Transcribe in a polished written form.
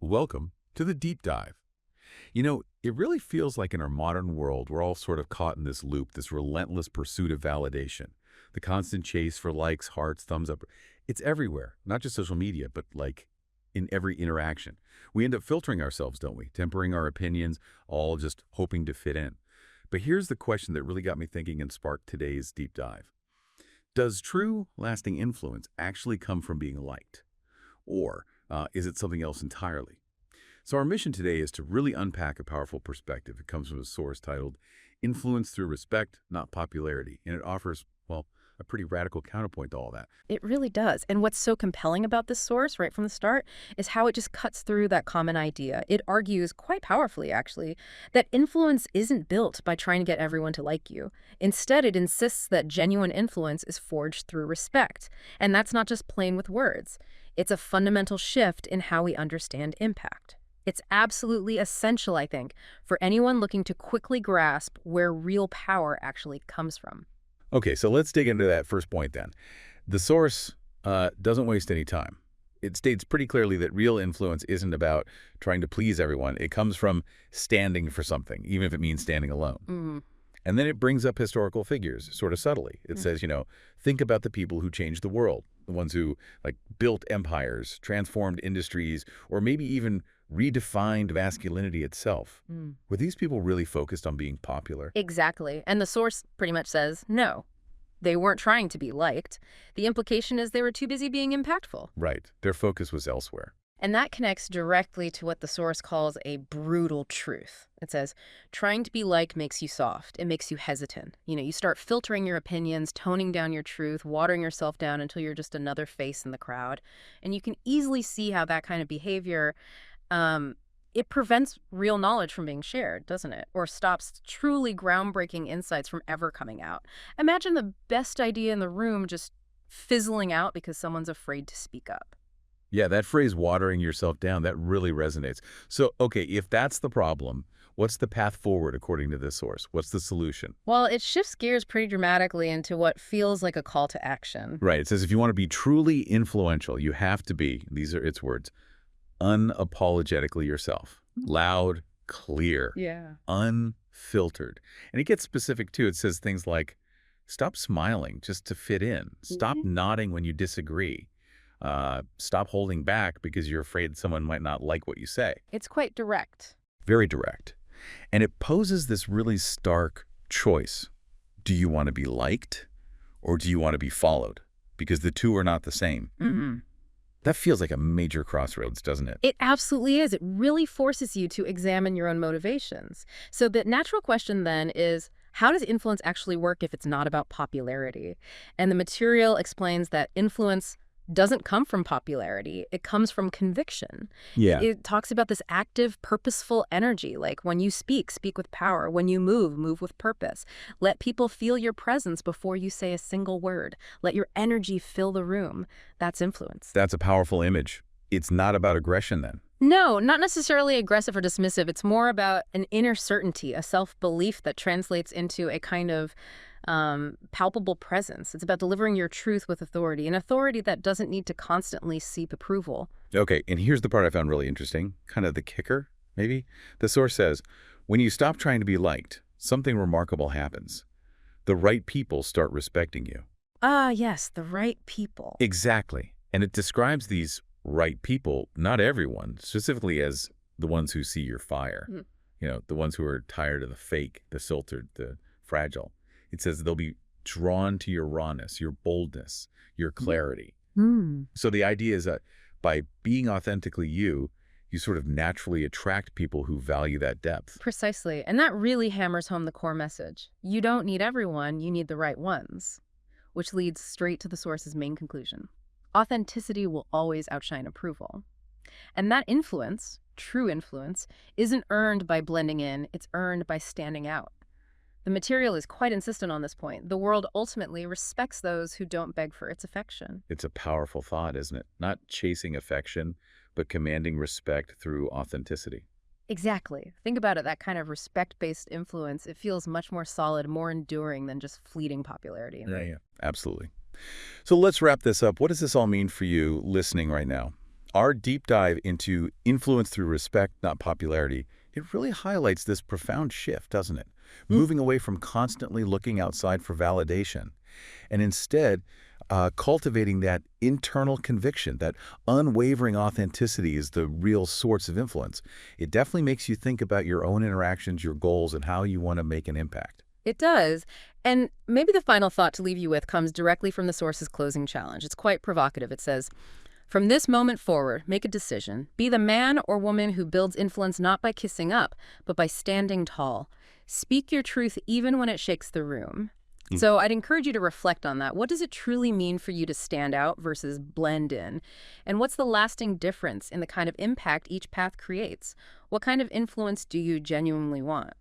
Welcome to the deep dive. It really feels like in our modern world, we're all sort of caught in this loop, this relentless pursuit of validation. The constant chase for likes, hearts, thumbs up. It's everywhere, not just social media, but like in every interaction. We end up filtering ourselves, don't we? Tempering our opinions, all just hoping to fit in. But here's the question that really got me thinking and sparked today's deep dive. Does true, lasting influence actually come from being liked? Or is it something else entirely? So our mission today is to really unpack a powerful perspective. It comes from a source titled Influence Through Respect, Not Popularity. And it offers, well, a pretty radical counterpoint to all that. It really does. And what's so compelling about this source right from the start is how it just cuts through that common idea. It argues quite powerfully, actually, that influence isn't built by trying to get everyone to like you. Instead, it insists that genuine influence is forged through respect. And that's not just playing with words. It's a fundamental shift in how we understand impact. It's absolutely essential, I think, for anyone looking to quickly grasp where real power actually comes from. Okay, so let's dig into that first point then. The source doesn't waste any time. It states pretty clearly that real influence isn't about trying to please everyone. It comes from standing for something, even if it means standing alone. Mm. And then it brings up historical figures, sort of subtly. It says, think about the people who changed the world, the ones who built empires, transformed industries, or maybe even redefined masculinity itself. Were these people really focused on being popular? Exactly. And the source pretty much says, no, they weren't trying to be liked. The implication is they were too busy being impactful. Right. Their focus was elsewhere. And that connects directly to what the source calls a brutal truth. It says, trying to be liked makes you soft. It makes you hesitant. You start filtering your opinions, toning down your truth, watering yourself down until you're just another face in the crowd. And you can easily see how that kind of behavior, it prevents real knowledge from being shared, doesn't it? Or stops truly groundbreaking insights from ever coming out. Imagine the best idea in the room just fizzling out because someone's afraid to speak up. Yeah, that phrase, watering yourself down, that really resonates. So, okay, if that's the problem, what's the path forward according to this source? What's the solution? Well, it shifts gears pretty dramatically into what feels like a call to action. Right. It says if you want to be truly influential, you have to be, these are its words, unapologetically yourself. Loud, clear, unfiltered. And it gets specific too. It says things like, stop smiling just to fit in. Stop nodding when you disagree. Stop holding back because you're afraid someone might not like what you say. It's quite direct. Very direct. And it poses this really stark choice. Do you want to be liked or do you want to be followed? Because the two are not the same. That feels like a major crossroads, doesn't it? It absolutely is. It really forces you to examine your own motivations. So the natural question then is, how does influence actually work if it's not about popularity? And the material explains that influence doesn't come from popularity. It comes from conviction. Yeah. It talks about this active, purposeful energy, like when you speak with power. When you move with purpose. Let people feel your presence before you say a single word. Let your energy fill the room. That's influence. That's a powerful image. It's not about aggression then. No, not necessarily aggressive or dismissive. It's more about an inner certainty, a self-belief that translates into a kind of palpable presence. It's about delivering your truth with authority, an authority that doesn't need to constantly seek approval. Okay, and here's the part I found really interesting, kind of the kicker, maybe. The source says, when you stop trying to be liked, something remarkable happens. The right people start respecting you. Ah, yes, the right people. Exactly. And it describes these right people, not everyone, specifically as the ones who see your fire. The ones who are tired of the fake, the filtered, the fragile. It says they'll be drawn to your rawness, your boldness, your clarity. So the idea is that by being authentically you, you sort of naturally attract people who value that depth. Precisely. And that really hammers home the core message. You don't need everyone, you need the right ones. Which leads straight to the source's main conclusion. Authenticity will always outshine approval. And that influence, true influence, isn't earned by blending in, it's earned by standing out. The material is quite insistent on this point. The world ultimately respects those who don't beg for its affection. It's a powerful thought, isn't it? Not chasing affection, but commanding respect through authenticity. Exactly. Think about it, that kind of respect-based influence, it feels much more solid, more enduring than just fleeting popularity. Yeah, absolutely. So let's wrap this up. What does this all mean for you listening right now? Our deep dive into influence through respect, not popularity, it really highlights this profound shift, doesn't it? Moving away from constantly looking outside for validation and instead cultivating that internal conviction, that unwavering authenticity is the real source of influence. It definitely makes you think about your own interactions, your goals, and how you want to make an impact. It does. And maybe the final thought to leave you with comes directly from the source's closing challenge. It's quite provocative. It says, from this moment forward, make a decision. Be the man or woman who builds influence not by kissing up, but by standing tall. Speak your truth even when it shakes the room. So I'd encourage you to reflect on that. What does it truly mean for you to stand out versus blend in? And what's the lasting difference in the kind of impact each path creates? What kind of influence do you genuinely want?